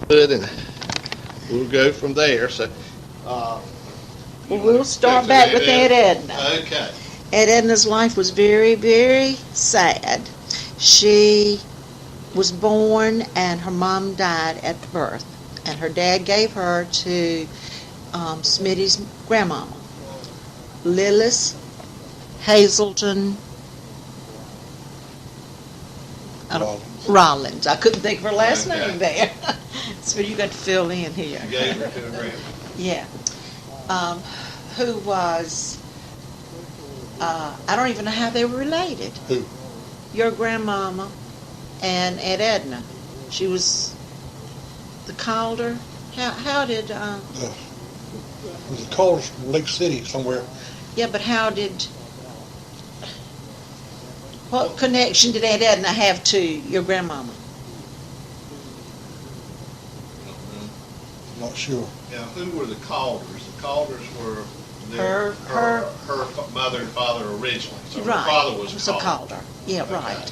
Good, and we'll go from there. So, Well, we'll start back with Aunt Edna. Okay. Aunt Edna's life was very, very sad. She was born and her mom died at birth, and her dad gave her to Smitty's grandmama, Lillis Hazelton Rollins. I couldn't think of her last name there. So you got to fill in here. Gave her to her grandma. Yeah. Who was, I don't even know how they were related. Who? Your grandmama and Aunt Edna. She was the Calder. How did, The Calders from Lake City somewhere. yeah, but how did, what connection did Aunt Edna have to your grandmama? Not sure. Now, who were the Calders? The Calders were Her mother and father originally. So Right. her father was a Calder. Calder. Yeah, Okay. right.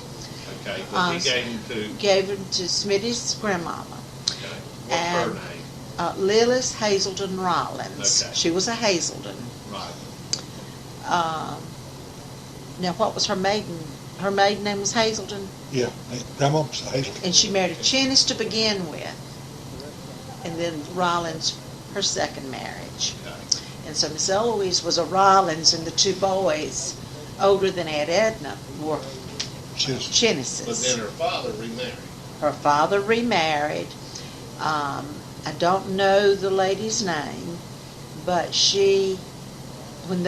Okay, but he gave him to. Gave him to Smitty's grandmama. Okay. What's her And- name? Lillis Hazelton Rollins. Okay. She was a Hazelton. Right. Now, what was her maiden? Her maiden name was Hazelton, Yeah, Grandma's Hazel. and she married a Chinnis to begin with, and then Rollins, her second marriage. Okay. And so Miss Eloise was a Rollins, and the two boys, older than Aunt Edna, were She's But Chinnises. then her father remarried. Her father remarried. I don't know the lady's name, but when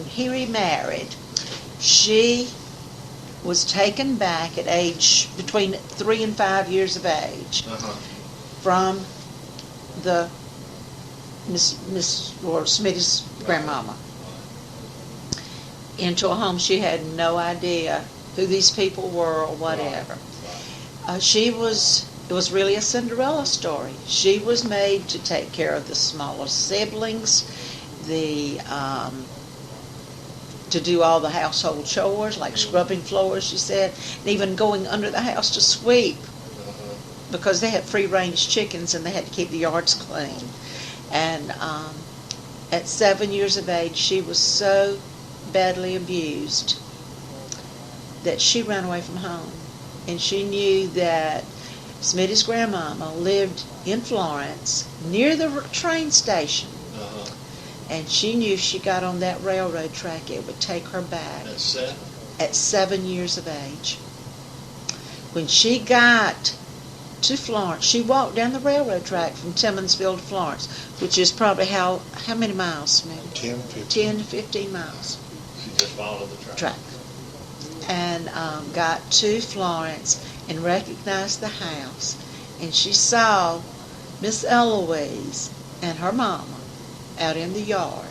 he remarried, she was taken back at age between 3 and 5 years of age Uh-huh. from the Miss or Smitty's grandmama into a home. She had no idea who these people were or whatever. It was really a Cinderella story. She was made to take care of the smaller siblings, to do all the household chores, like scrubbing floors, she said, and even going under the house to sweep, because they had free-range chickens and they had to keep the yards clean. And at 7 years of age, she was so badly abused that she ran away from home. And she knew that Smitty's grandmama lived in Florence near the train station. Uh-huh. And she knew if she got on that railroad track, it would take her back. That's 7. At 7 years of age. When she got to Florence, she walked down the railroad track from Timmonsville to Florence, which is probably how many miles, Smitty? 10, 15. 10 to 15 miles. She just followed the track. And got to Florence and recognized the house. And she saw Miss Eloise and her mama out in the yard.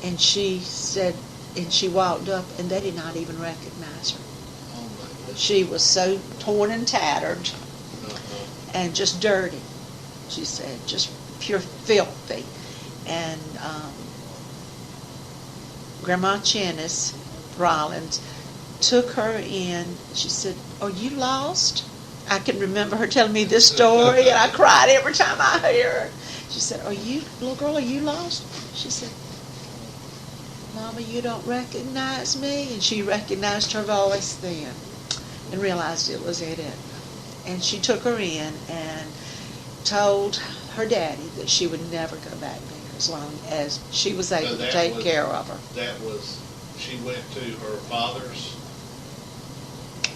And she said, and she walked up, and they did not even recognize her. Oh my goodness. She was so torn and tattered Uh-huh. and just dirty, she said, just pure filthy. And Grandma Chinnis Rollins took her in. She said, "Are you lost?" I can remember her telling me this story, and I cried every time I hear her. She said, little girl, are you lost?" She said, "Mama, you don't recognize me?" And she recognized her voice then and realized it was Edna. And she took her in and told her daddy that she would never go back there as long as she was able to take care of her. She went to her father's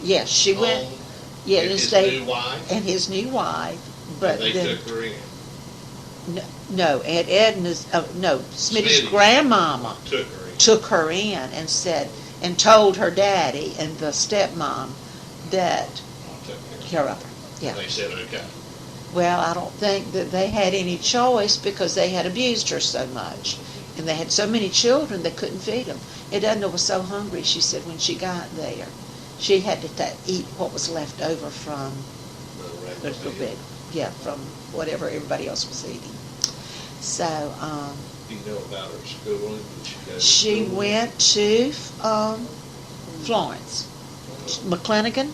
Yes, she went. home Yeah, and and his stayed, new wife, and his new wife. But and they then, took her in. no, Aunt Edna's, no, Smitty's Smitty's grandmama Took her in. and said, and told her daddy and the stepmom that Took care of her. Yeah. They said, okay. Well, I don't think that they had any choice because they had abused her so much. And they had so many children they couldn't feed them. Edna was so hungry, she said, when she got there, she had to eat what was left over from The a little bit, yeah, from whatever everybody else was eating. So, Do you know about her schooling? Did she go to she school? went to Florence, McClanagan,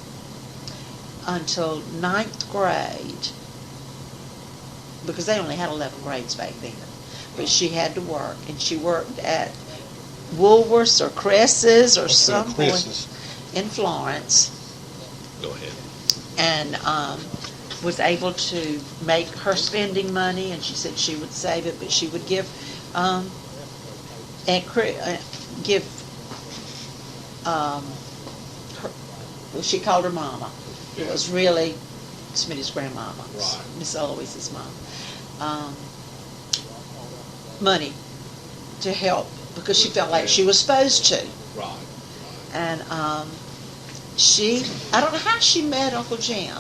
until 9th grade. because they only had 11 grades back then. But she had to work, and she worked at Woolworths or Cress's or somewhere Chris's. in Florence, Go ahead. and was able to make her spending money, and she said she would save it, but she would give her, she called her mama. It was really Smitty's grandmama, Right. Miss Eloise's mom. Money to help because she felt like she was supposed to. Right. And I don't know how she met Uncle Jim.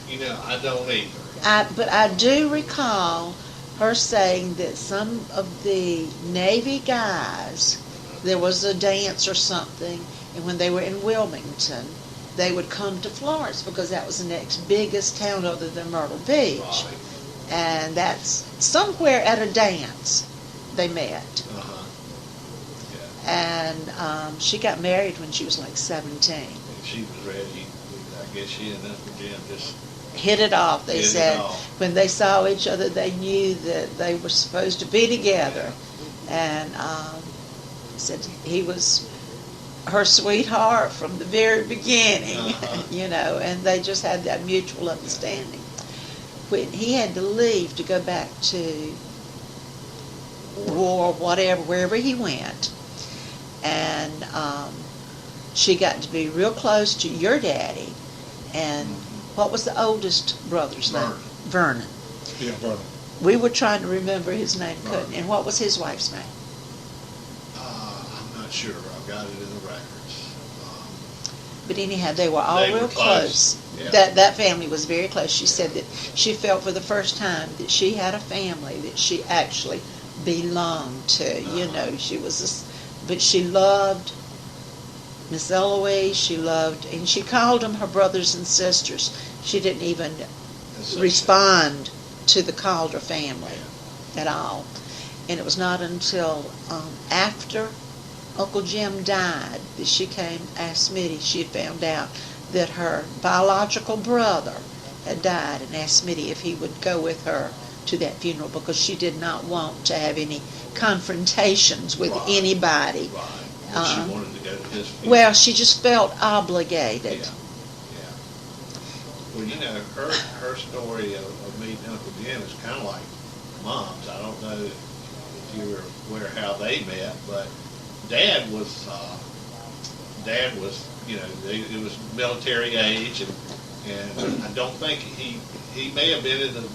You know, I don't either. But I do recall her saying that some of the Navy guys, there was a dance or something, and when they were in Wilmington, they would come to Florence because that was the next biggest town other than Myrtle Beach. Right. And that's somewhere at a dance they met. Uh-huh. Yeah. And she got married when she was like 17. And she was ready. I guess she and Uncle Jim just Hit it off, they hit it said. off. When they saw each other, they knew that they were supposed to be together. And said he was her sweetheart from the very beginning, Uh-huh. you know, and they just had that mutual understanding. When he had to leave to go back to war, whatever, wherever he went, and she got to be real close to your daddy. And what was the oldest brother's name? Vernon. Yeah, Vernon. We were trying to remember his name, couldn't. Vernon. And what was his wife's name? I'm not sure. I've got it in the records. But anyhow, they were all They were real close. Yeah. That family was very close. She said that she felt for the first time that she had a family that she actually belonged to. You know, she was, but she loved Miss Eloise. She loved, and she called them her brothers and sisters. She didn't even respond to the Calder family at all. And it was not until after Uncle Jim died that she came, asked Smitty, she had found out that her biological brother had died, and asked Smitty if he would go with her to that funeral because she did not want to have any confrontations with Right. anybody. Right. But she wanted to go to his funeral. Well, she just felt obligated. Yeah. Well, you know, her story of meeting Uncle Jim is kind of like Mom's. I don't know if you were aware how they met, but Dad was, you know, it was military age, and I don't think he may have been in the,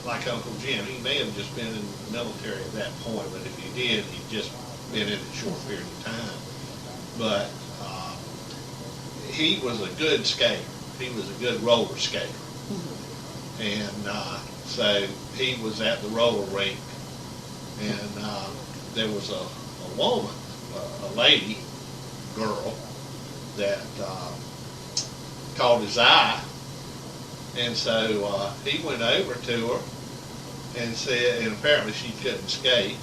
like Uncle Jim, he may have just been in the military at that point, but if he did, he'd just been in it a short period of time. But he was a good skater. He was a good roller skater. Mm-hmm. And so he was at the roller rink, and there was a woman, a lady, girl, that caught his eye. And so he went over to her and said, and apparently she couldn't skate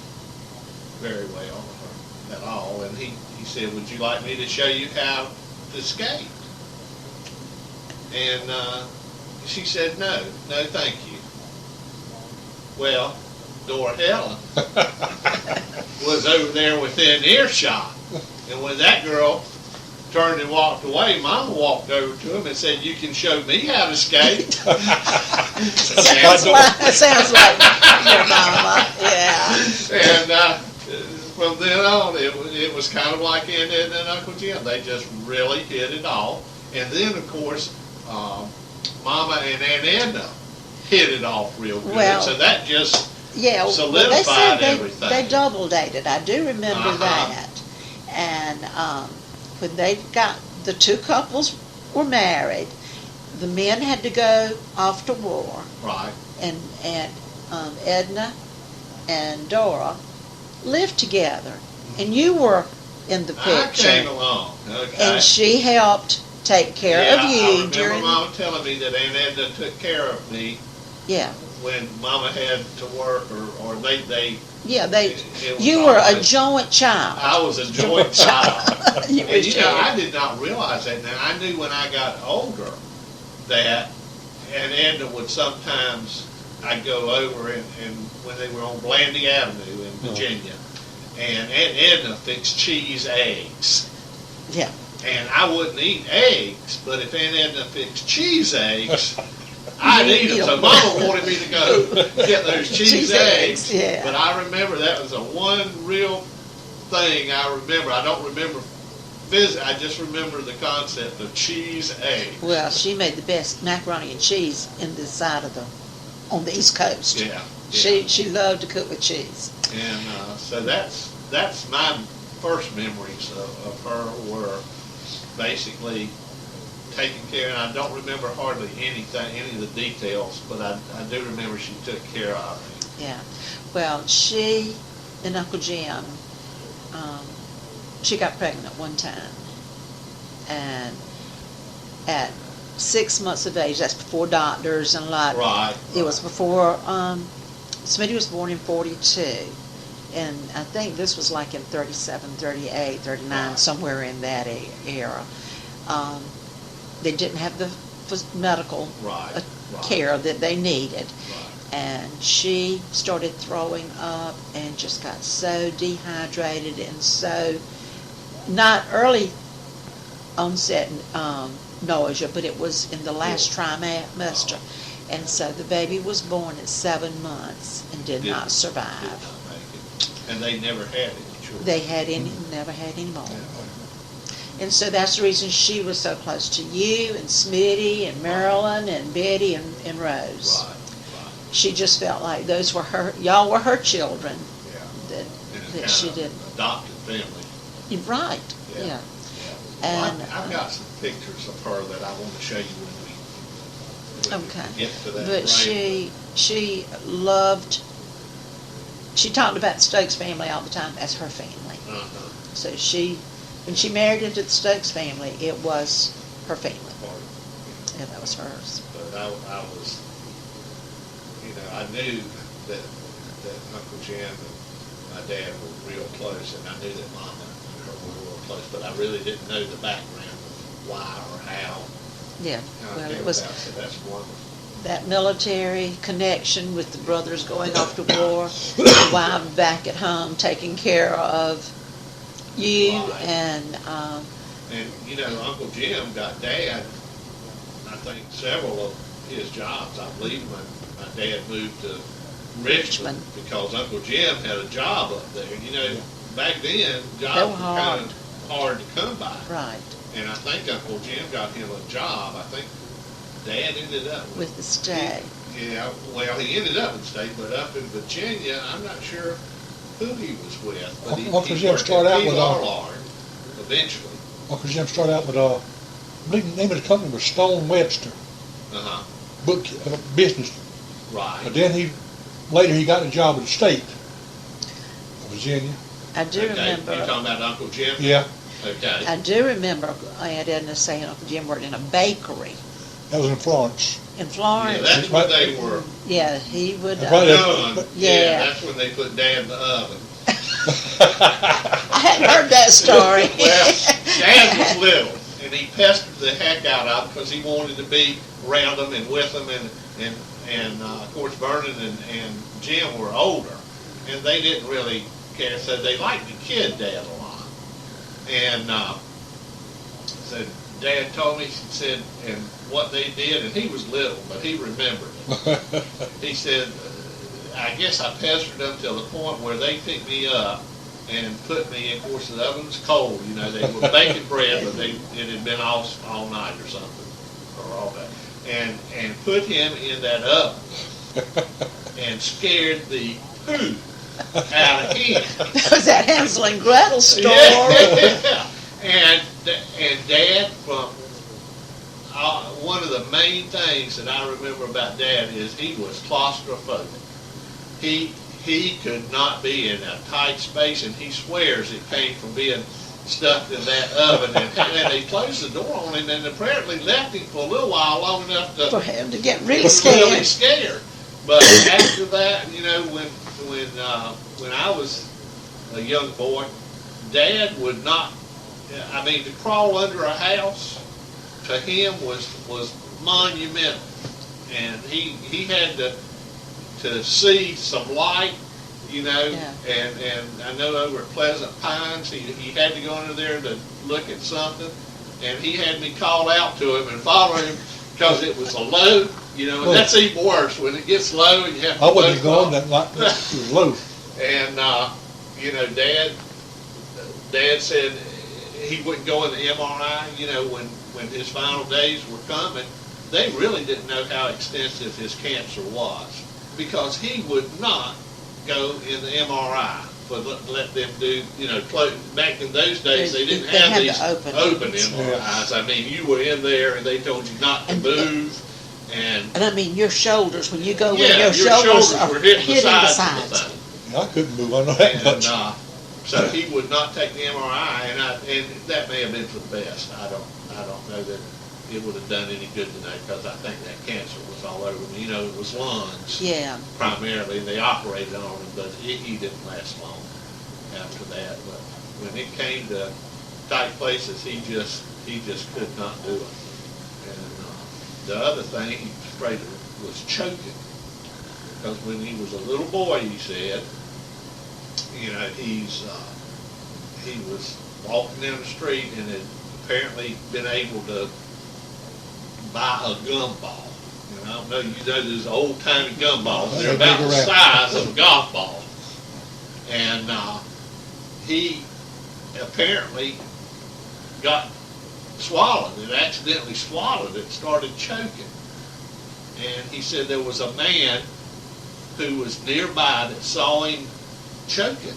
very well at all. And he said, "Would you like me to show you how to skate?" And she said, no, thank you. Well, Dora Helen was over there within earshot. And when that girl turned and walked away, Mama walked over to him and said, "You can show me how to skate." Sounds like your mama, yeah. And from then on, it was kind of like Edna and Uncle Jim. They just really hit it off. And then, of course, Mama and Aunt Edna hit it off real good. Well, so that just Yeah, solidified they everything. They double dated. I do remember that. And when they got, the two couples were married, the men had to go off to war. Right. And Edna and Dora lived together. And you were in the I picture. came along. Okay. And she helped take care of I you remember during. Mama telling me that Aunt Edna took care of me Yeah. when Mama had to work, or they Yeah, it was you were a always- joint child. I was a joint child. You were And you know, shared. I did not realize that. Now, I knew when I got older that Aunt Edna would sometimes I'd go over and when they were on Blandy Avenue in Virginia, and Aunt Edna fixed cheese eggs. Yeah. And I wouldn't eat eggs, but if Aunt Edna fixed cheese eggs, I'd eat them. So Mama wanted me to go get those cheese eggs. Yeah. But I remember that was the one real thing I remember. I don't remember I just remember the concept of cheese eggs. Well, she made the best macaroni and cheese in this side of on the East Coast. Yeah. She loved to cook with cheese. And so that's my first memories of her were basically taking care, and I don't remember hardly any of the details, but I do remember she took care of me. Yeah. Well, she and Uncle Jim, she got pregnant one time, and at 6 months of age, that's before doctors and a lot. Right. It was before, Smitty was born in 42, and I think this was like in 37, 38, 39, Right. somewhere in that era. They didn't have the medical Right. care that they needed. Right. And she started throwing up and just got so dehydrated and so, not early onset nausea, but it was in the last trimester. And so the baby was born at 7 months and did not survive. Did not make it. And they never had any children. They had never had any more. And so that's the reason she was so close to you and Smitty and Marilyn and Betty and Rose. Right. She just felt like those were y'all were her children. Yeah. That she did. Adopted family. Right. Yeah. Well, And I've got some pictures of her that I want to show you when we get to that. But she loved. She talked about the Stokes family all the time as her family. Uh-huh. So when she married into the Stokes family, it was her family. Yeah, that was hers. But I was, I knew that Uncle Jim and my dad were real close, and I knew that Mama and her were real close, but I really didn't know the background of why or how. Yeah, well, it was so that's wonderful. that military connection with the brothers going off to war, the wife back at home taking care of you, Right. and Uncle Jim got Dad, I think, several of his jobs. I believe my dad moved to Richmond because Uncle Jim had a job up there. Back then, jobs were kind of hard to come by. Right. And I think Uncle Jim got him a job. I think Dad ended up with the state. He ended up in the state, but up in Virginia, I'm not sure who he was with. But Uncle Jim started out with eventually. Uncle Jim started out with I believe the name of the company was Stone Webster. Book business. Right. But then later he got a job with the state of Virginia. I do remember. You're talking about Uncle Jim? Yeah. Okay. I do remember Aunt Edna saying Uncle Jim worked in a bakery. That was in Florence. In Florence. Yeah, that's when they were. Yeah, he would. Done. Yeah, that's when they put Dad in the oven. I hadn't heard that story. Well, Dad was little, and he pestered the heck out of him because he wanted to be around them and with them, and of course Vernon and Jim were older, and they didn't really care, so they liked to kid Dad a lot. And so Dad told me, he said, and what they did, and he was little, but he remembered it. He said, I guess I pestered them till the point where they picked me up and put me, of course the oven was cold, they were baking bread, but it had been off all night or something, or all that, and put him in that oven and scared the poo out of him. That was that Hansel and Gretel story. Yeah. And Dad, from one of the main things that I remember about Dad is he was claustrophobic. He could not be in a tight space, and he swears it came from being stuffed in that oven. And they closed the door on him, and apparently left him for a little while, long enough for him to get really scared. But after that, when I was a young boy, Dad would not. To crawl under a house to him was monumental, and he had to to see some light, you know, Yeah. and I know over at Pleasant Pines, he had to go under there to look at something, and he had me call out to him and follow him because it was a low, you know, and that's even worse when it gets low and you have to I wasn't go going that night, it was low. And, you know, Dad said he wouldn't go in the MRI, you know, when his final days were coming. They really didn't know how extensive his cancer was because he would not go in the MRI for let them do, you know, back in those days they didn't have these open MRIs. I mean, you were in there and they told you not to move. And I mean, your shoulders, when you go in, yeah, your shoulders are were hitting the sides. sides. Of the thing. I couldn't move, I know that much. So he would not take the MRI, and that may have been for the best. I don't know that it would have done any good to know because I think that cancer was all over me. You know, it was lungs primarily, and they operated on him, but he didn't last long after that. But when it came to tight places, he just could not do it. And the other thing he was afraid of was choking, because when he was a little boy, he said, you know, he was walking down the street and had apparently been able to buy a gumball. And I don't know, you know those old-timey gumballs. They're about the size of a golf ball. And he apparently got swallowed. It accidentally swallowed it, started choking. And he said there was a man who was nearby that saw him choking.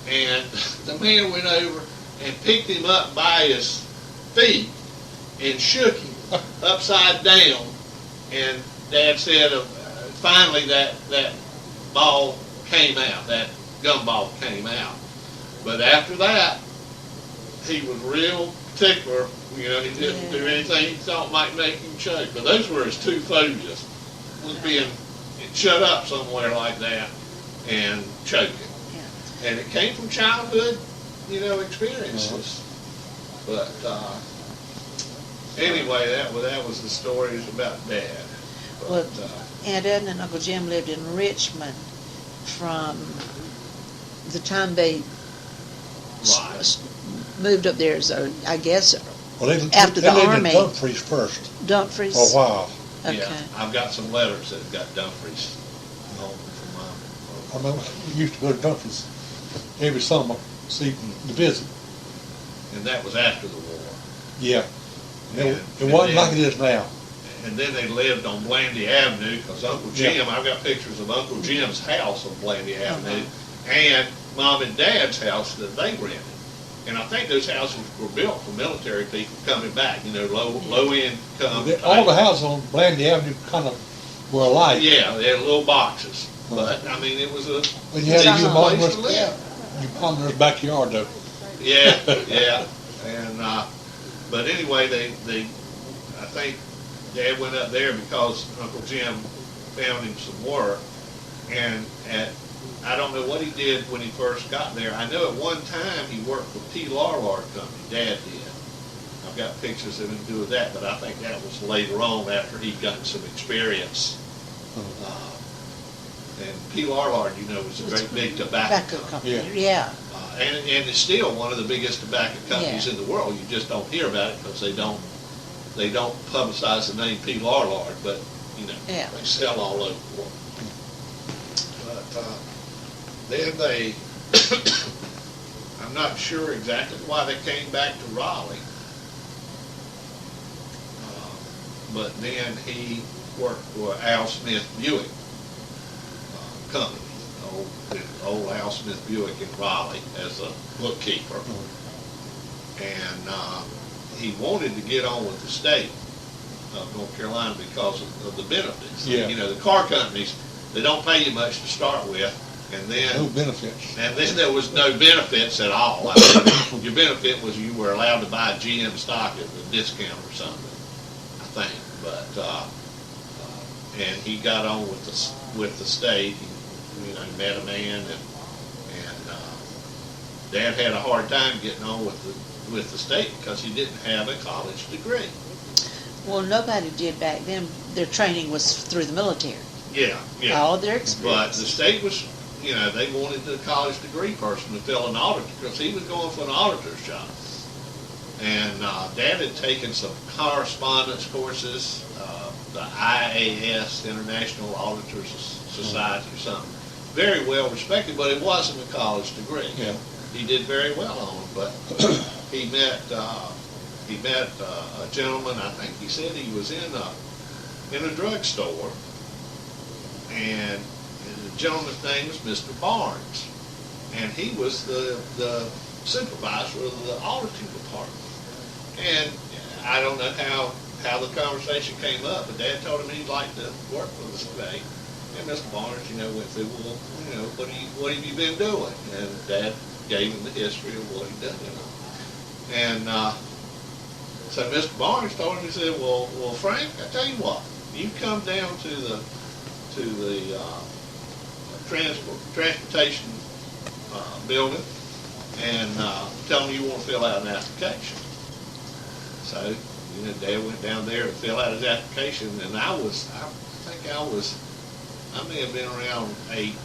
And the man went over and picked him up by his feet and shook him upside down. And Dad said finally that ball came out, that gumball came out. But after that, he was real particular. You know, he didn't do anything he thought might make him choke. But those were his two phobias, was being shut up somewhere like that and choking. Yeah. And it came from childhood, you know, experiences. But anyway, that was the stories about Dad. But, well, Aunt Edna and Uncle Jim lived in Richmond from the time they moved up there, so I guess after the Army. They lived in Dumfries first. Dumfries? For a while. Okay. Yeah, I've got some letters that have got Dumfries home from Mom. I remember we used to go to Dumfries every summer, see, to visit. And that was after the war. Yeah. It wasn't like it is now. And then they lived on Blandy Avenue, because Uncle Jim, I've got pictures of Uncle Jim's house on Blandy Avenue, and Mom and Dad's house that they rented. And I think those houses were built for military people coming back, you know, low income. All the houses on Blandy Avenue kind of were alike. Yeah, they had little boxes. But, I mean, it was a when you had a place to live. You ponderous backyard, though. Yeah, yeah. And, but anyway, I think Dad went up there because Uncle Jim found him some work. And I don't know what he did when he first got there. I know at one time he worked for P. Larlard Company. Dad did. I've got pictures of him doing that, but I think that was later on after he'd gotten some experience. And P. Larlard, you know, was a great big tobacco company. Yeah. And it's still one of the biggest tobacco companies in the world. You just don't hear about it because they don't publicize the name P. Larlard, but you know, they sell all over the world. But then they, I'm not sure exactly why they came back to Raleigh, but then he worked for Al Smith Buick Company. Old Al Smith Buick in Raleigh as a bookkeeper. And he wanted to get on with the state of North Carolina because of the benefits. Yeah. You know, the car companies, they don't pay you much to start with, and then no benefits. And then there was no benefits at all. I mean, your benefit was you were allowed to buy GM stock at a discount or something, I think. But and he got on with the state. You know, he met a man, and Dad had a hard time getting on with the state because he didn't have a college degree. Well, nobody did back then. Their training was through the military. Yeah, yeah. All of their But the experiences. state was, they wanted the college degree person to fill an auditor, because he was going for an auditor's job. And Dad had taken some correspondence courses, the IAS, International Auditors Society or something. Very well respected, but it wasn't a college degree. Yeah. He did very well on it, but he met a gentleman. I think he said he was in a drugstore, and the gentleman's name was Mr. Barnes, and he was the supervisor of the auditing department. And I don't know how the conversation came up, but Dad told him he'd like to work with us today. And Mr. Barnes, went through, well, what have you been doing? And Dad gave him the history of what he'd done, And so Mr. Barnes told him, he said, well, Frank, I tell you what, you come down to the transportation building and tell them you want to fill out an application. So, Dad went down there to fill out his application, and I may have been around 8,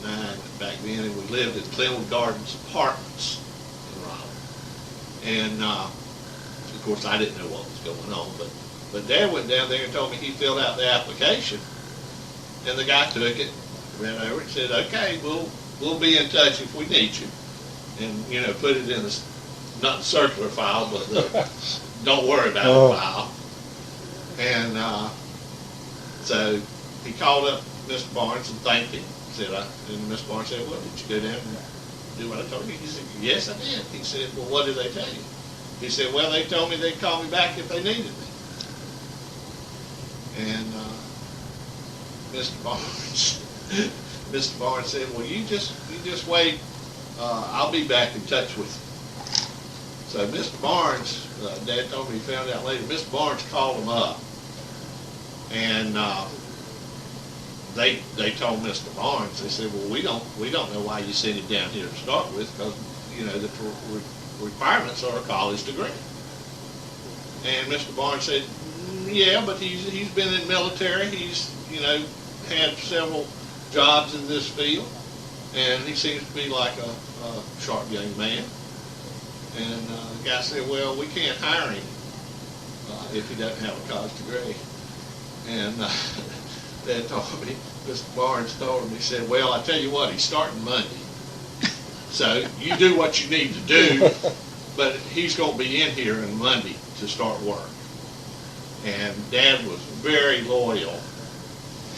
9 back then, and we lived at Glenwood Gardens Apartments in Raleigh. And, of course, I didn't know what was going on, but Dad went down there and told me he filled out the application, and the guy took it, ran over and said, okay, we'll be in touch if we need you. And, put it in the, not the circular file, but the don't worry about the file. And so he called up Mr. Barnes and thanked him. And Mr. Barnes said, well, did you go down and do what I told you? He said, yes, I did. He said, well, what did they tell you? He said, well, they told me they'd call me back if they needed me. And Mr. Barnes said, well, you just wait. I'll be back in touch with you. So Mr. Barnes, Dad told me he found out later, Mr. Barnes called him up, and they told Mr. Barnes, they said, well, we don't know why you sent him down here to start with, because the requirements are a college degree. And Mr. Barnes said, yeah, but he's been in the military, he's had several jobs in this field, and he seems to be like a sharp young man. And the guy said, well, we can't hire him if he doesn't have a college degree. And Dad told me, Mr. Barnes told him, he said, well, I tell you what, he's starting Monday. So you do what you need to do, but he's going to be in here on Monday to start work. And Dad was very loyal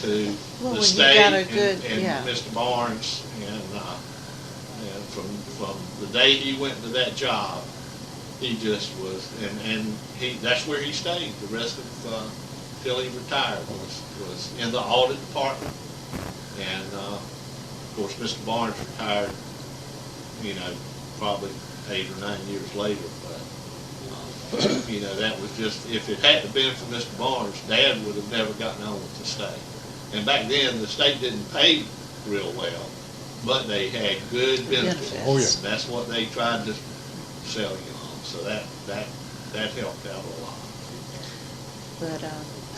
to the state and Mr. Barnes, and from the day he went to that job, he just was, and that's where he stayed the rest of till he retired, was in the audit department. And of course Mr. Barnes retired, probably 8 or 9 years later, but that was just, if it hadn't been for Mr. Barnes, Dad would have never gotten on with the state. And back then, the state didn't pay real well, but they had good benefits. Oh, yeah. That's what they tried to sell you on. So that helped out a lot. But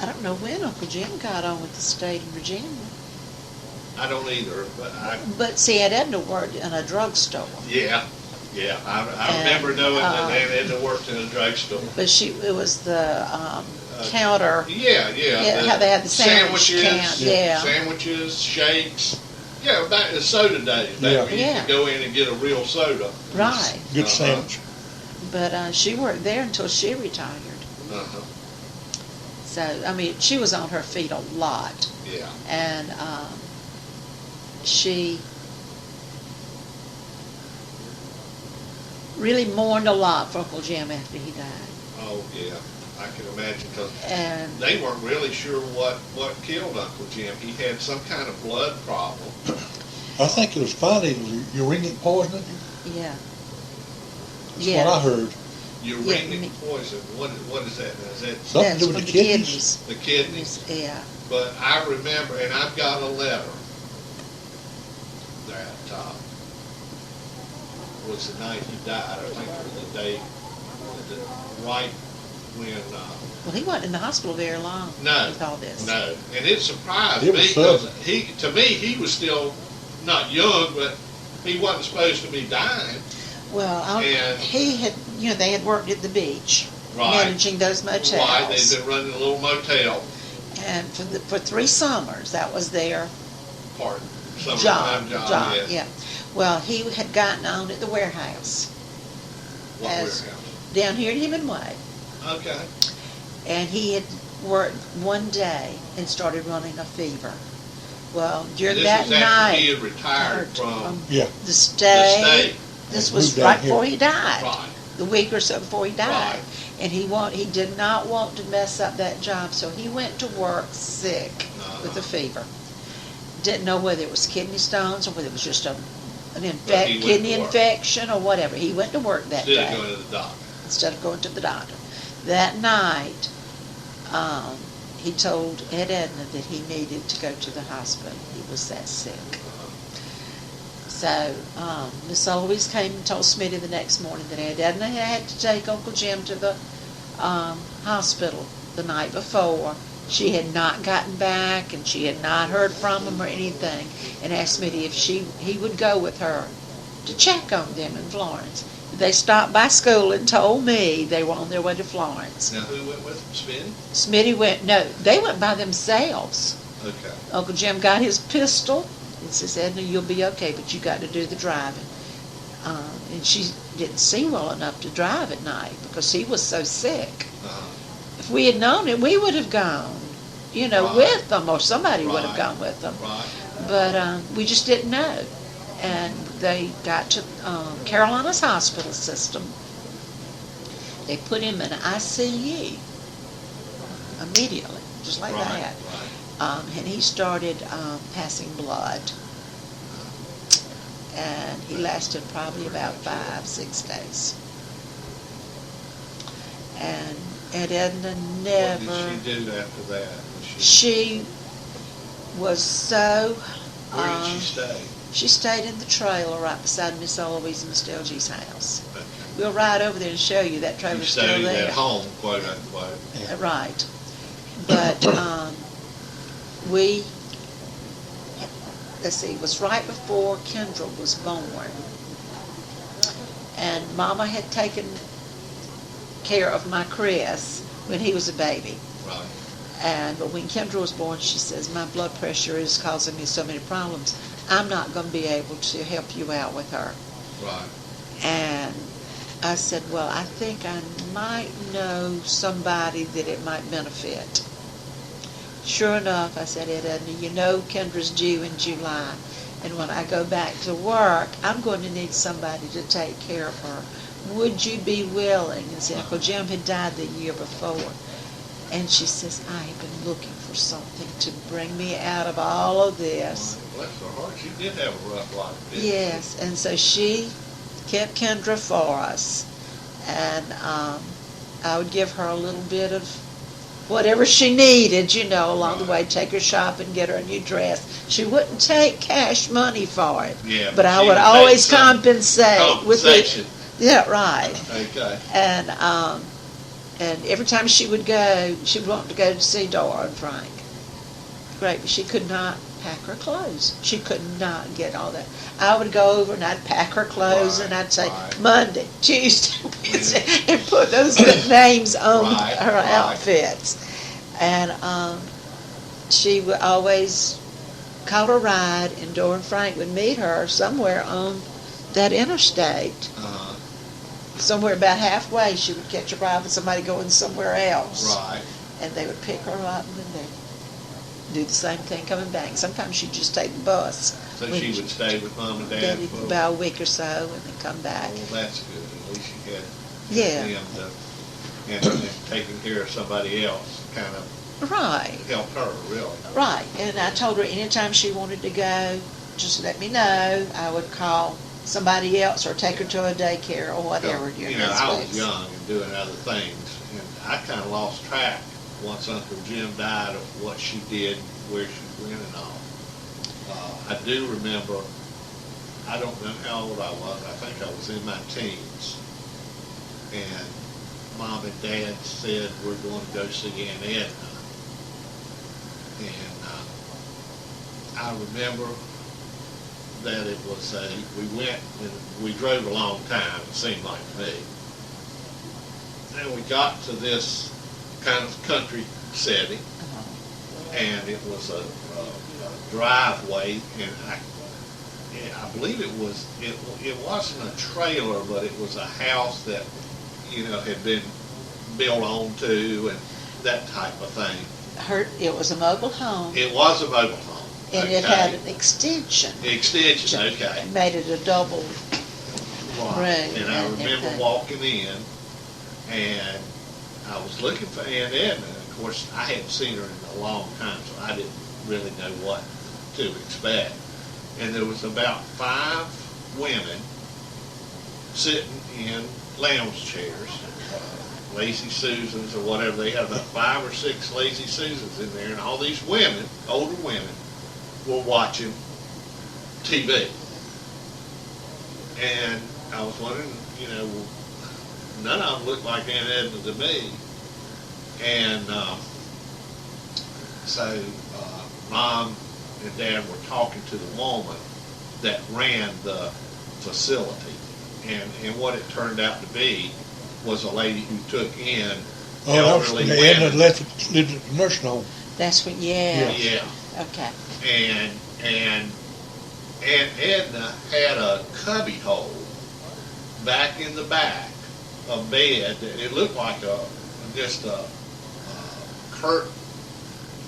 I don't know when Uncle Jim got on with the state of Virginia. I don't either, But see, Aunt Edna worked in a drugstore. Yeah. I remember knowing that Aunt Edna worked in a drugstore. But it was the counter. Yeah. How they had the sandwiches. Sandwiches, shakes. Yeah, back in soda days. Back when you could go in and get a real soda. Right. Good sandwich. But she worked there until she retired. So, she was on her feet a lot. Yeah. And she really mourned a lot for Uncle Jim after he died. Oh, yeah. I can imagine, because they weren't really sure what killed Uncle Jim. He had some kind of blood problem. I think it was finally uranic poisoning. Yeah. That's what I heard. Uranic poison. What is that now? Is that something to do with the kidneys? The kidneys? Yeah. But I remember, and I've got a letter that was the night he died. I think it was the day, right when Well, he wasn't in the hospital very long No, with all this. no, and it surprised It me was because sudden. to me, he was still not young, but he wasn't supposed to be dying. Well, And- he had, they had worked at the beach, Right. managing those motels. Right, they'd been running a little motel And for 3 summers, that was their part, summertime job, yes. yeah. Well, he had gotten on at the warehouse What as- warehouse? down here at Hemingway. Okay. And he had worked one day and started running a fever. Well, during This that is after he night, had retired from Yeah. the the state, state. this And was moved down right here. before he died. Right. The week or so before he died. Right. And he did not want to mess up that job, so he went to work sick with a fever. Didn't know whether it was kidney stones or whether it was just an But he went kidney to work. infection or whatever. He went to work that Instead day of going to the doctor. instead of going to the doctor. That night, he told Edna that he needed to go to the hospital. He was that sick. So Miss Eloise came and told Smitty the next morning that Edna had to take Uncle Jim to the hospital the night before. She had not gotten back, and she had not heard from him or anything, and asked Smitty if he would go with her to check on them in Florence. They stopped by school and told me they were on their way to Florence. Now, who went with him? Smitty went, no, they went by themselves. Spin? Okay. Uncle Jim got his pistol and says, Edna, you'll be okay, but you got to do the driving. And she didn't see well enough to drive at night because he was so sick. If we had known it, we would have gone, Right. with them, or somebody would have Right. gone with them. Right. But we just didn't know. And they got to Carolina's hospital system. They put him in ICU immediately, just like Right. that. Right. And he started passing blood. And he lasted probably about 5-6 days. And Edna never... What did she do after that? She was so... Where did she stay? She stayed in the trailer right beside Miss Eloise and Miss Delgy's house. Okay. We'll ride over there and show you that She trailer's still stayed there. at home, quote unquote. Right. But let's see, it was right before Kendra was born. And Mama had taken care of my Chris when he was a baby. Right. But when Kendra was born, she says, my blood pressure is causing me so many problems. I'm not going to be able to help you out with her. Right. And I said, well, I think I might know somebody that it might benefit. Sure enough, I said, Edna, Kendra's due in July. And when I go back to work, I'm going to need somebody to take care of her. Would you be willing? And see, Uncle Jim had died the year before. And she says, I have been looking for something to bring me out of all of this. Bless her heart, she did have a rough life, didn't she? Yes, and so she kept Kendra for us. And I would give her a little bit of whatever she needed, along the way, take her shopping, get her a new dress. She wouldn't take cash money for it. Yeah, but I she would take always some compensate with compensation. Yeah, right. Okay. And every time she would go, she would want to go to see Dora and Frank. Great, but she could not pack her clothes. She could not get all that. I would go over and I'd pack her clothes, and I'd say right. Monday, Tuesday, Wednesday, and put those names on her outfits. And she would always call a ride, and Dora and Frank would meet her somewhere on that interstate. Somewhere about halfway, she would catch a ride with somebody going somewhere else. Right. and they would pick her up and then they'd do the same thing coming back. Sometimes she'd just take the bus. So she would stay with Mom and Dad Daddy for about a week or so and then come back. Well, that's good. At least you had Yeah. them and taking care of somebody else kind of Right, helped her, really. right. And I told her anytime she wanted to go, just let me know. I would call somebody else or take her to a daycare or whatever during those I was weeks. young and doing other things, and I kind of lost track once Uncle Jim died of what she did, where she went and all. I do remember, I don't know how old I was, I think I was in my teens, and Mom and Dad said we're going to go see Aunt Edna. And I remember that it was we went and we drove a long time, it seemed like to me. And we got to this kind of country setting, and it was a driveway, and I believe it wasn't a trailer, but it was a house that, had been built onto and that type of thing. It was a mobile home. It was a mobile home. And it had an extension. Extension, okay. It made it a double room. And I remember walking in, and I was looking for Aunt Edna. Of course, I hadn't seen her in a long time, so I didn't really know what to expect. And there was about 5 women sitting in lounge chairs, Lazy Susans or whatever. They had about 5 or 6 Lazy Susans in there, and all these women, older women, were watching TV. And I was wondering, none of them looked like Aunt Edna to me. And so Mom and Dad were talking to the woman that ran the facility. And what it turned out to be was a lady who took in elderly women. Edna lived at the nursing home. That's what, yeah. Yeah. Okay. And Edna had a cubby hole back in the back, a bed that it looked like just a curtain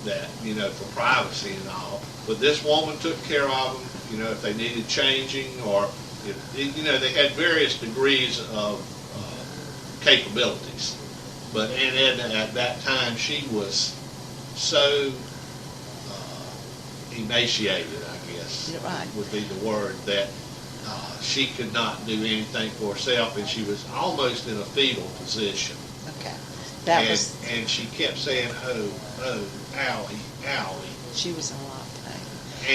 that, for privacy and all. But this woman took care of them, if they needed changing, or, they had various degrees of capabilities. But Aunt Edna at that time, she was so emaciated, I guess, right, would be the word, that she could not do anything for herself, and she was almost in a fetal position. Okay. And she kept saying, oh, owie, owie. She was in a lot of pain.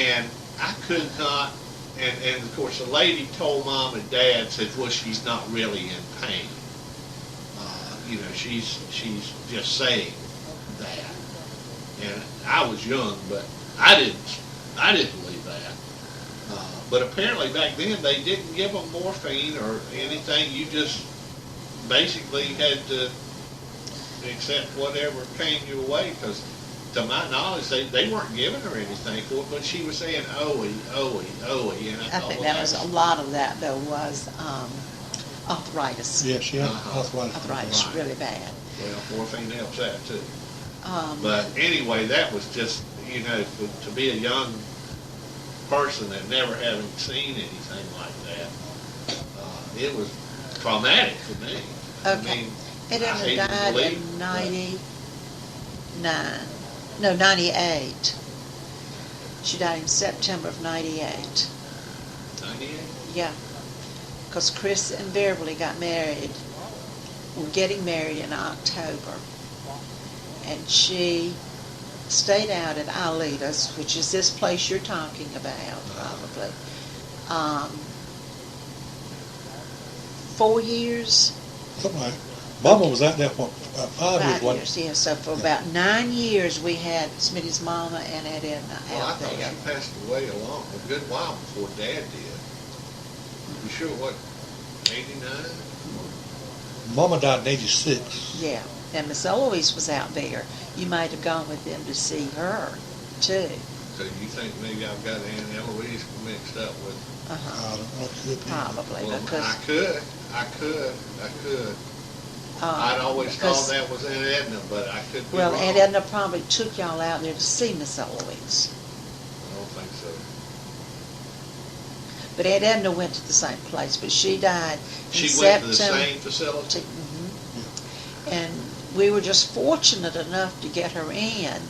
And I could not, and of course the lady told Mom and Dad, said, well, she's not really in pain. She's just saying that. And I was young, but I didn't believe that. But apparently back then they didn't give them morphine or anything. You just basically had to accept whatever came your way, because to my knowledge they weren't giving her anything for it, but she was saying owie, owie, owie. And I think that was a lot of that, though, was arthritis. Yes, she had arthritis. Arthritis, Right. really bad. Well, morphine helps that too. But anyway, that was just, to be a young person that never having seen anything like that, it was traumatic for me. Okay. I mean, It I hate to died believe, in but 98. She died in September of 98. 98? Yeah. Because Chris and Beverly got married, were getting married in October. And she stayed out at Ailita's, which is this place you're talking about, probably. 4 years? Something like that. Mama was out there for 5 years. 5 years, yeah. So for about 9 years, we had Smitty's mama and Aunt Edna Well, I out thought there. she passed away a good while before Dad did. You sure, what, 89? Mama died in 86. Yeah. And Miss Eloise was out there. You might have gone with them to see her, too. So you think maybe I've got Aunt Eloise mixed up with... Uh-huh. I don't know, could be. Probably, Well, because... I could. I'd always thought that was Aunt Edna, but I could be Well, wrong. Aunt Edna probably took y'all out there to see Miss Eloise. I don't think so. But Aunt Edna went to the same place, but she died in She September. went to the same facility? Mhm. And we were just fortunate enough to get her in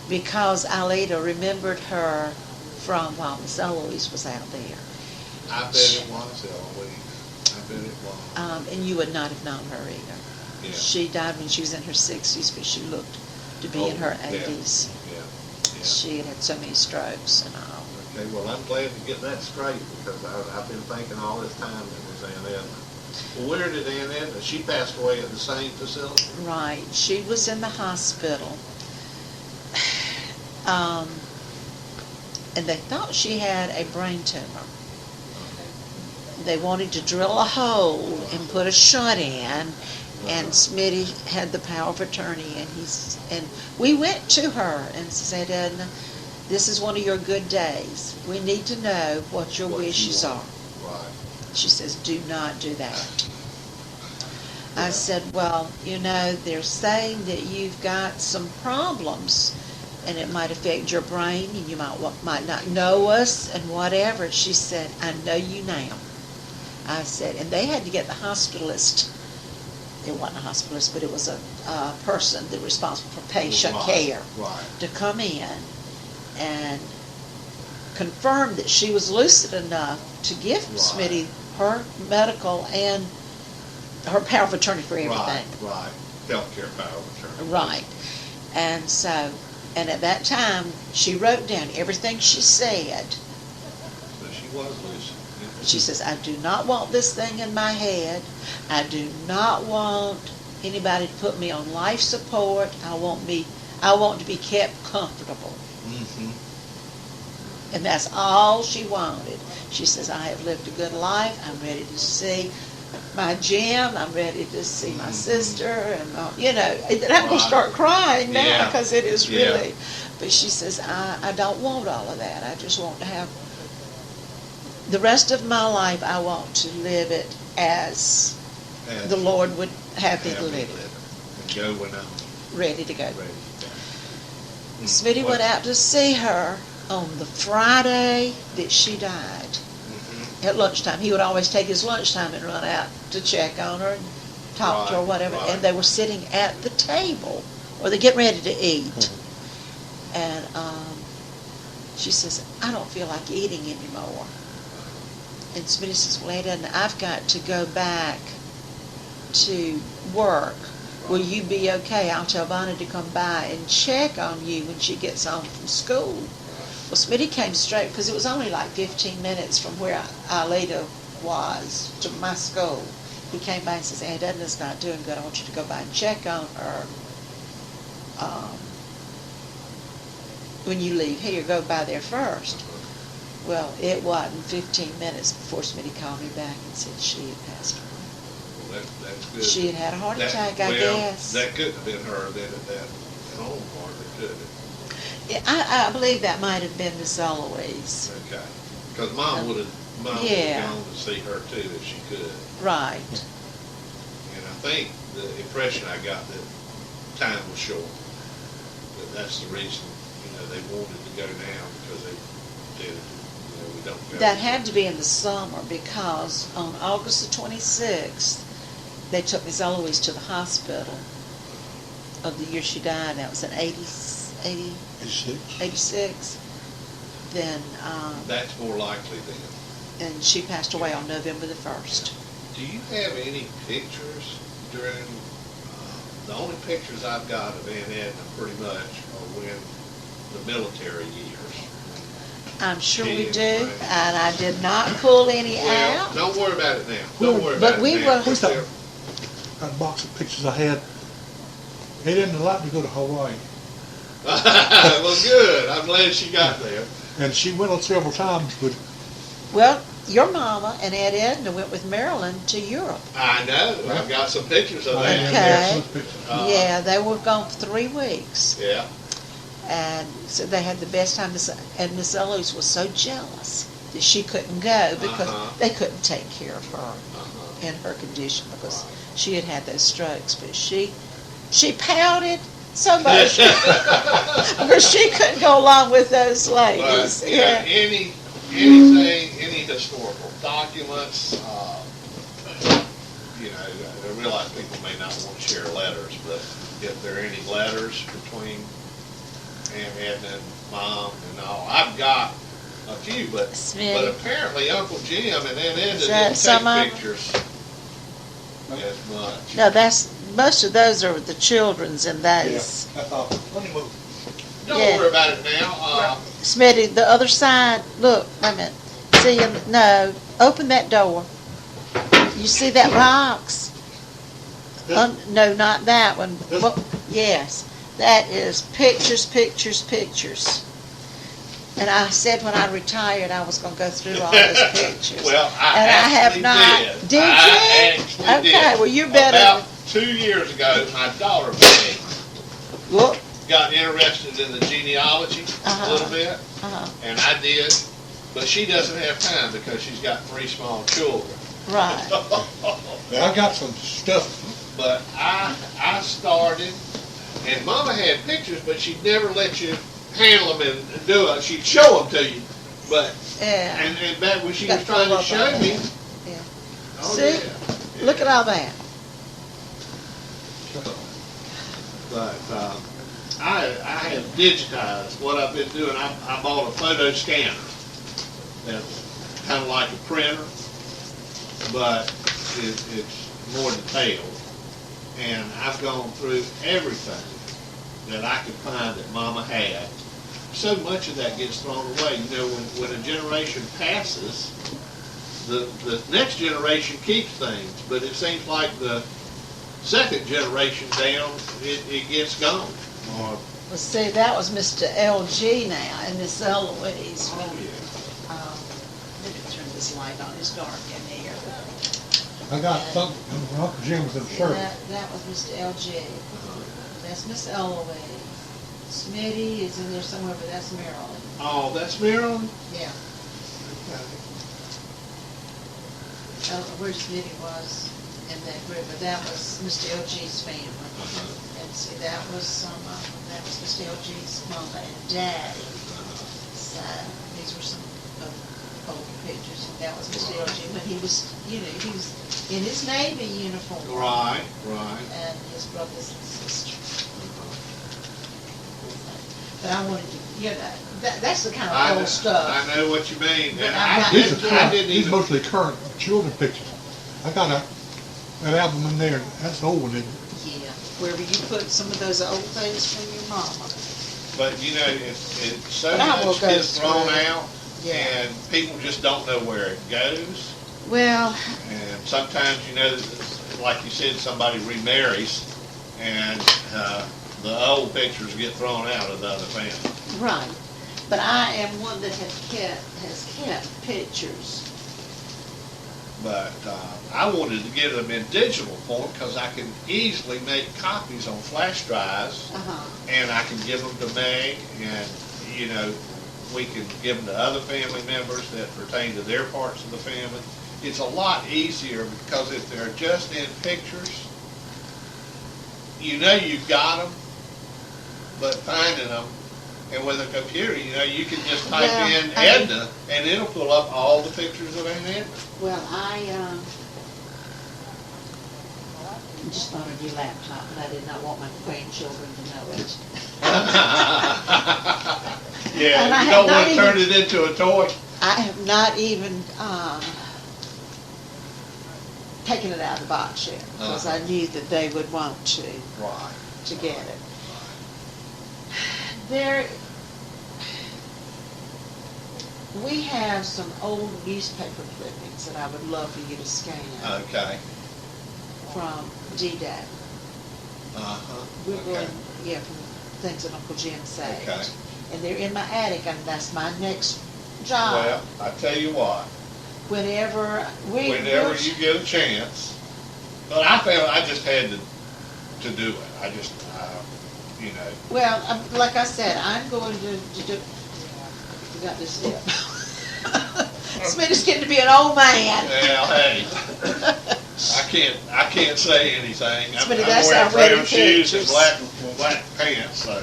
because Ailita remembered her from while Miss Eloise was out there. I bet it was Eloise. I bet it was. And you would not have known her either. Yeah. She died when she was in her 60s, but she looked to be in her Yeah. 80s. Yeah. She had had so many strokes and all. Okay, well, I'm glad to get that straight, because I've been thinking all this time that it was Aunt Edna. Well, where did Aunt Edna? She passed away at the same facility? Right. She was in the hospital. And they thought she had a brain tumor. They wanted to drill a hole and put a shunt in, and Smitty had the power of attorney, and we went to her and said, Edna, this is one of your good days. We need to know what your wishes are. Right. She says, do not do that. I said, well, they're saying that you've got some problems, and it might affect your brain, and you might not know us, and whatever. She said, I know you now. I said, and they had to get the hospitalist. It wasn't a hospitalist, but it was a person that was responsible for patient care to come in and confirm that she was lucid enough to give Smitty her medical and her power of attorney for everything. Right. Healthcare power of attorney. Right. And so, and at that time, she wrote down everything she said. So she was lucid. She says, I do not want this thing in my head. I do not want anybody to put me on life support. I want to be kept comfortable. Mm-hmm. And that's all she wanted. She says, I have lived a good life. I'm ready to see my gym. I'm ready to see my sister. And, I'm going to start crying now because it is really. But she says, I don't want all of that. I just want to have the rest of my life. I want to live it as the Lord would have me to live it. And go when I'm ready to go. ready to go. Smitty went out to see her on the Friday that she died. At lunchtime. He would always take his lunchtime and run out to check on her and talk to her, whatever. And they were sitting at the table, or they're getting ready to eat. And she says, I don't feel like eating anymore. And Smitty says, well, Edna, I've got to go back to work. Will you be okay? I'll tell Bonnie to come by and check on you when she gets home from school. Well, Smitty came straight, because it was only like 15 minutes from where Alita was to my school. He came by and says, Aunt Edna's not doing good. I want you to go by and check on her. When you leave here, go by there first. Well, it wasn't 15 minutes before Smitty called me back and said she had passed away. Well, that's good. She had had a heart attack, I guess. That couldn't have been her then at that home, hardly could it? I believe that might have been Miss Eloise. Okay. Because Mom would have gone to see her too if she could. Right. And I think the impression I got that time was short. That's the reason, they wanted to go now, because they did, we don't go. That had to be in the summer, because on August the 26th, they took Miss Eloise to the hospital of the year she died. That was in 86. Then that's more likely then. And she passed away on November the 1st. Do you have any pictures during, the only pictures I've got of Aunt Edna pretty much are when the military years. I'm sure we do, and I did not pull any out. Don't worry about it now. Don't worry about it now. But we will. Who's that? Got a box of pictures I had. They didn't allow me to go to Hawaii. Well, good. I'm glad she got there. And she went on several times, but... Well, your mama and Aunt Edna went with Marilyn to Europe. I know. I've got some pictures of that. Okay. Yeah, they were gone for 3 weeks. Yeah. And so they had the best time. And Miss Eloise was so jealous that she couldn't go because they couldn't take care of her in her condition, because she had had those strokes. But she pouted so much because she couldn't go along with those ladies. But, anything, any historical documents, I realize people may not want to share letters, but if there are any letters between Aunt Edna and Mom and all, I've got a few, but apparently Uncle Jim and Aunt Edna didn't take pictures as much. No, most of those are the children's and those. Yeah, that's all. Let me move. Don't worry about it now. Smitty, the other side, look, wait a minute. See, no, open that door. You see that box? No, not that one. This- Well, yes, that is pictures, pictures, pictures. And I said when I retired, I was gonna go through all those pictures. Well, I And I have actually not. did. Did I you? actually Okay, did. well, you better. About 2 years ago, my daughter Betty Look, got interested in the genealogy a little bit, and I did, but she doesn't have time because she's got 3 small children. right. Yeah, I got some stuff. But I started, and Mama had pictures, but she'd never let you handle them and do it. She'd show them to you, but Yeah. and back when she Got was trying full to of show them. me, Yeah. oh See? yeah, Look at all that. But I have digitized what I've been doing. I bought a photo scanner that's kind of like a printer, but it's more detailed. And I've gone through everything that I could find that Mama had. So much of that gets thrown away. You know, when a generation passes, the next generation keeps things, but it seems like the second generation down, it gets gone. Or, Well, see, that was Mr. LG now, and Miss Eloise. oh yeah. Let me turn this light on, it's dark in here. I got something from Uncle Jim was in the service. That was Mr. LG. That's Miss Eloise. Smitty is in there somewhere, but that's Marilyn. Oh, that's Marilyn? Yeah. Where Smitty was in that group, but that was Mr. LG's family. And see, that was Mr. LG's mama and daddy. So these were some old pictures. And that was Mr. LG when he was, he was in his Navy uniform. Right. And his brothers and sisters. But I wanted to, that's the kind of old stuff. I know what you mean. But And I'm not- These are I current, didn't these even, mostly current children pictures. I got that album in there, that's an old one, isn't it? Yeah, wherever you put some of those old things from your mama. but you know, it so But I will much go gets thrown through. out, Yeah. and people just don't know where it goes. Well, And sometimes, like you said, somebody remarries, and the old pictures get thrown out of the other family. right. But I am one that has kept pictures. But I wanted to get them in digital form because I can easily make copies on flash drives, and I can give them to Meg, and we can give them to other family members that pertain to their parts of the family. It's a lot easier because if they're just in pictures, you've got them, but finding them, and with a computer, you can just type in Edna, and it'll pull up all the pictures of Aunt Edna. Well, I just bought a new laptop, but I did not want my grandchildren to know it. Yeah, And I you have don't want not to turn it into a toy. I have not even taken it out of the box yet, because I knew that they would want to get it. We have some old newspaper clippings that I would love for you to scan Okay. from D-Day. We're going, from things that Uncle Jim saved. Okay. And they're in my attic, and that's my next job. Well, I tell you what, Whenever you get a chance, but I felt I just had to do it. I just, Well, like I said, I'm going to do. You got this lip. Smitty's getting to be an old man. Well, hey, I can't say anything. Smitty, I'm that's wearing our wedding brown shoes and pictures. black pants, so.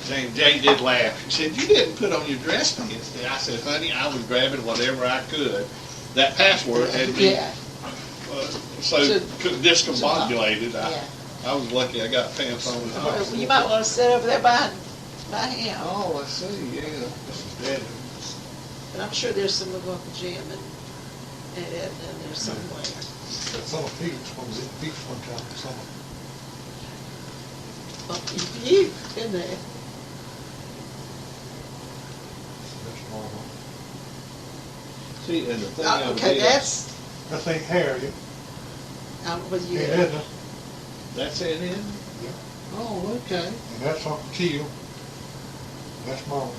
Jane did laugh. She said, "You didn't put on your dress pants." And I said, "Honey, I was grabbing whatever I could." That password had me so discombobulated. I was lucky I got pants on. Well, you might want to sit over there by him. Oh, let's see. Yeah, this is dead. But I'm sure there's some of Uncle Jim and Edna in there somewhere. Some of Pete's one was in the beach one time, some of You in there. that's normal. See, and the thing of it Okay, is, That's Aunt Harriet. Was you Aunt there? Edna. That's it in? Yeah. Oh, okay. And that's Uncle Keel. That's Mom.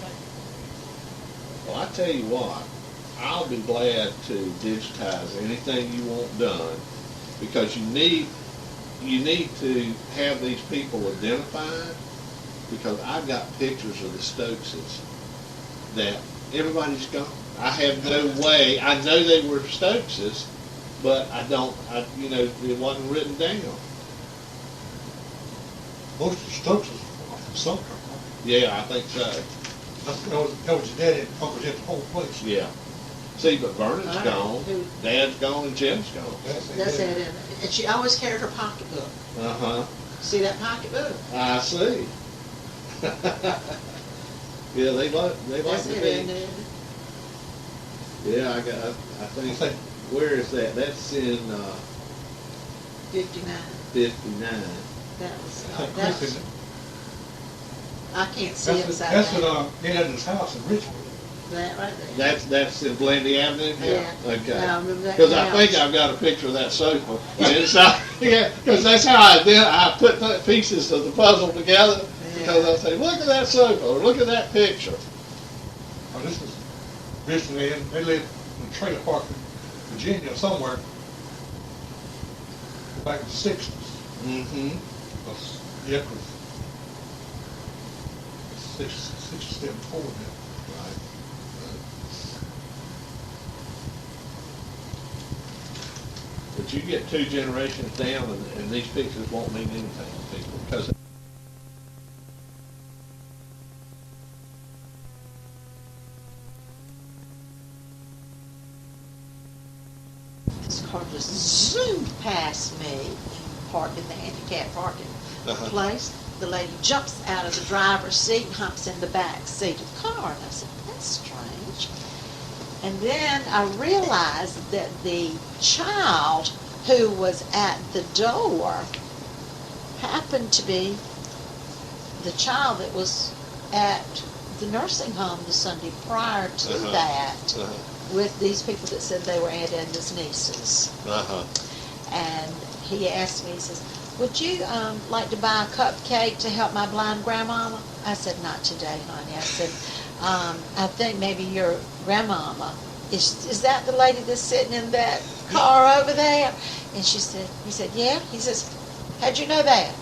Well, I tell you what, I'll be glad to digitize anything you want done, because you need to have these people identified, because I've got pictures of the Stokeses that everybody's gone. I have no way, I know they were Stokeses, but it wasn't written down. Most of the Stokes is from Sumter. Yeah, I think so. That was your daddy and Uncle Jim's whole place. Yeah. See, but Vernon's All right. gone, Who- Dad's gone, and Jim's gone. That's it. And she always carried her pocketbook. Uh-huh. See that pocketbook? I see. Yeah, they like That's to it, be. isn't it? Yeah, I think, where is that? That's in 59. 59. That was, That's that, I can't see upside That's at down. Aunt Edna's house in Richmond. That right there. That's in Blendy Avenue? Yeah. Okay. Yeah, I remember that Because I think couch. I've got a picture of that sofa. Yeah, because that's how I put the pieces of the puzzle together. Because I say, look at that sofa, or look at that picture. Oh, this is recently, they lived in a trailer park in Virginia somewhere back in the 60s. Mm-hmm. Yeah, it was 67 before that. Right. But you get 2 generations down, and these pictures won't mean anything to people, because This car just zoomed past me, parked in the handicap parking place. The lady jumps out of the driver's seat and hops in the back seat of the car. And I said, that's strange. And then I realized that the child who was at the door happened to be the child that was at the nursing home the Sunday prior to that. With these people that said they were Aunt Edna's nieces. And he asked me, he says, would you like to buy a cupcake to help my blind grandmama? I said, not today, honey. I said, I think maybe your grandmama, is that the lady that's sitting in that car over there? And he said, yeah. He says, how'd you know that?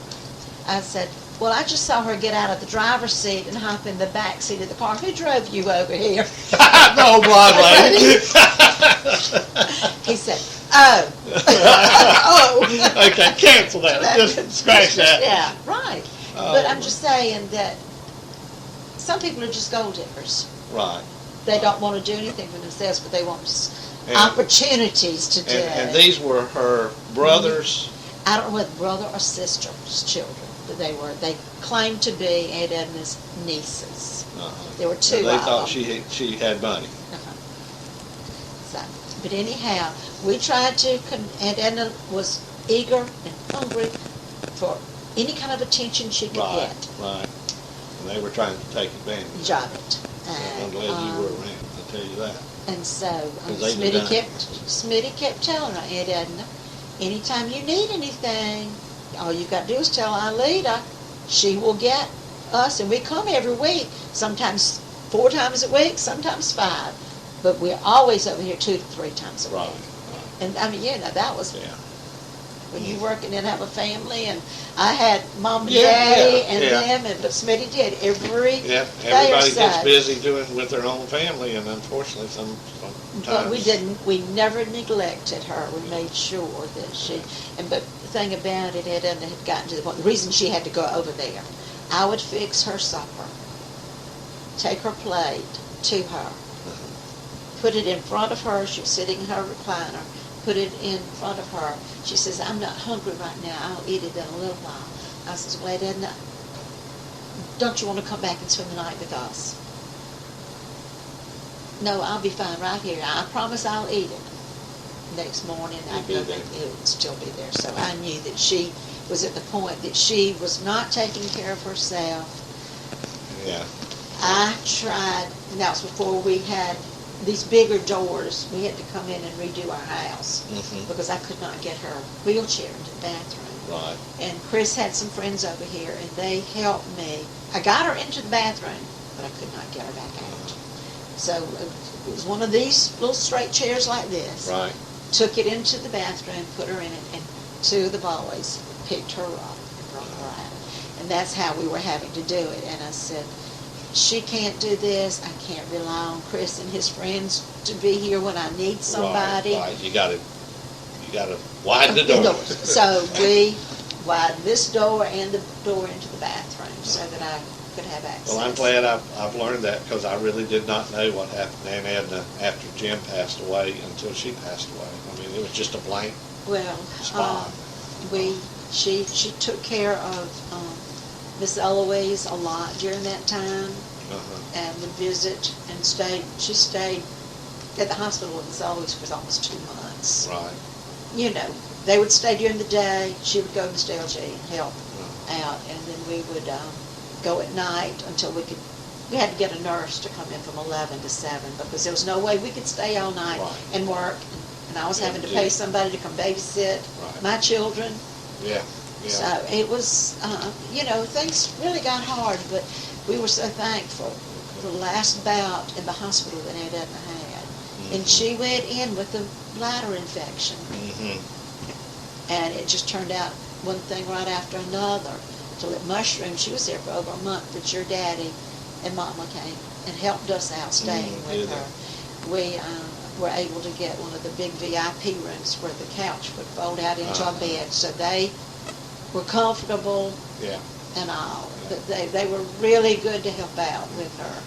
I said, well, I just saw her get out of the driver's seat and hop in the back seat of the car. Who drove you over here? The old blonde lady. He said, oh. Oh. Okay, cancel that. Just scratch that. Yeah, right. But I'm just saying that some people are just gold diggers. Right. They don't want to do anything for themselves, but they want opportunities to do. And these were her brothers? I don't know whether brother or sister's children, but they claimed to be Aunt Edna's nieces. There were 2 and they of thought them. she had money. So, but anyhow, we tried to, Aunt Edna was eager and hungry for any kind of attention she could get. Right. And they were trying to take advantage of it. I'm glad you were around, I'll tell you that. And so Smitty Smitty kept telling her, Aunt Edna, anytime you need anything, all you've got to do is tell Alita. She will get us, and we come every week, sometimes 4 times a week, sometimes 5. But we're always over here 2 to 3 times a week. Right. And I mean, that was when you working and have a family, and I had Mom and Daddy and them, but Smitty did every day or everybody so. gets busy doing with their own family, and unfortunately sometimes. But we never neglected her. We made sure that she, but the thing about it, Edna had gotten to the point, the reason she had to go over there, I would fix her supper, take her plate to her, put it in front of her, she was sitting in her recliner, put it in front of her. She says, I'm not hungry right now, I'll eat it in a little while. I says, well, Edna, don't you want to come back and spend the night with us? No, I'll be fine right here. I promise I'll eat it. Next morning, I knew that it would still be there. So I knew that she was at the point that she was not taking care of herself. Yeah. I tried, and that was before we had these bigger doors. We had to come in and redo our house Mhm. because I could not get her wheelchair into the bathroom. Right. And Chris had some friends over here, and they helped me. I got her into the bathroom, but I could not get her back out. So it was one of these little straight chairs like this. Right. Took it into the bathroom, put her in it, and two of the boys picked her up and brought her out. And that's how we were having to do it. And I said, she can't do this. I can't rely on Chris and his friends to be here when I need somebody. Right. You gotta widen the door. So we widened this door and the door into the bathroom so that I could have access. Well, I'm glad I've learned that, because I really did not know what happened to Aunt Edna after Jim passed away until she passed away. I mean, it was just a blank Well, spot. she took care of Miss Eloise a lot during that time, and would visit and she stayed at the hospital with Miss Eloise for almost 2 months. Right. You know, they would stay during the day, she would go to Miss LG and help out, and then we would go at night until we had to get a nurse to come in from 11 to 7, because there was no way we could stay all night and work, and I was having to pay somebody to come babysit my children. Yeah. So it was, things really got hard, but we were so thankful for the last bout in the hospital that Aunt Edna had. And she went in with a bladder infection. And it just turned out one thing right after another till it mushroomed. She was there for over a month, but your daddy and Mama came and helped us out staying with her. We were able to get one of the big VIP rooms where the couch would fold out into a bed, so they were comfortable and all. But they were really good to help out with her.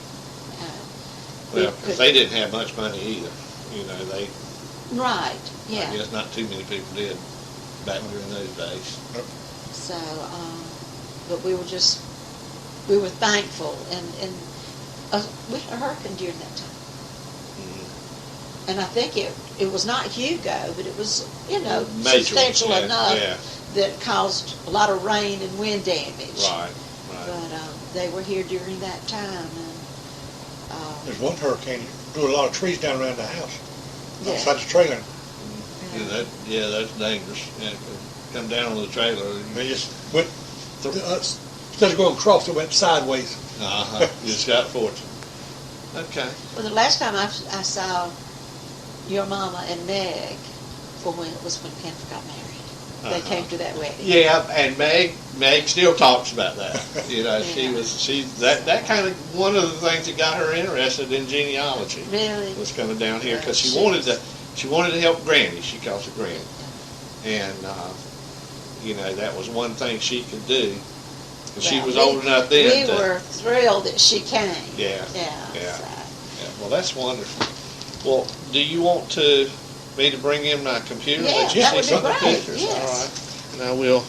Well, because they didn't have much money either. You know, Right, yeah. I guess not too many people did back during those days. So, but we were thankful, and we had a hurricane during that time. And I think it was not Hugo, but it was, Major, substantial enough that caused a lot of rain and wind damage. Right. But they were here during that time, and There's one hurricane blew a lot of trees down around the house, outside the trailer. That's dangerous. Yeah, come down on the trailer. They just went, instead of going across, it went sideways. You just got fortune. Okay. well, the last time I saw your mama and Meg was when Penn got married. They came to that wedding. Yeah, and Meg still talks about that. You know, that kind of one of the things that got her interested in genealogy. Really? Was coming down here because she wanted to help Granny. She calls her Granny, and that was one thing she could do. And she was old enough then. We were thrilled that she came. Yeah. So. Well, that's wonderful. Well, do you want me to bring in my computer? Yeah, Let you that see would be some of the great, pictures. yes. All right. Now we'll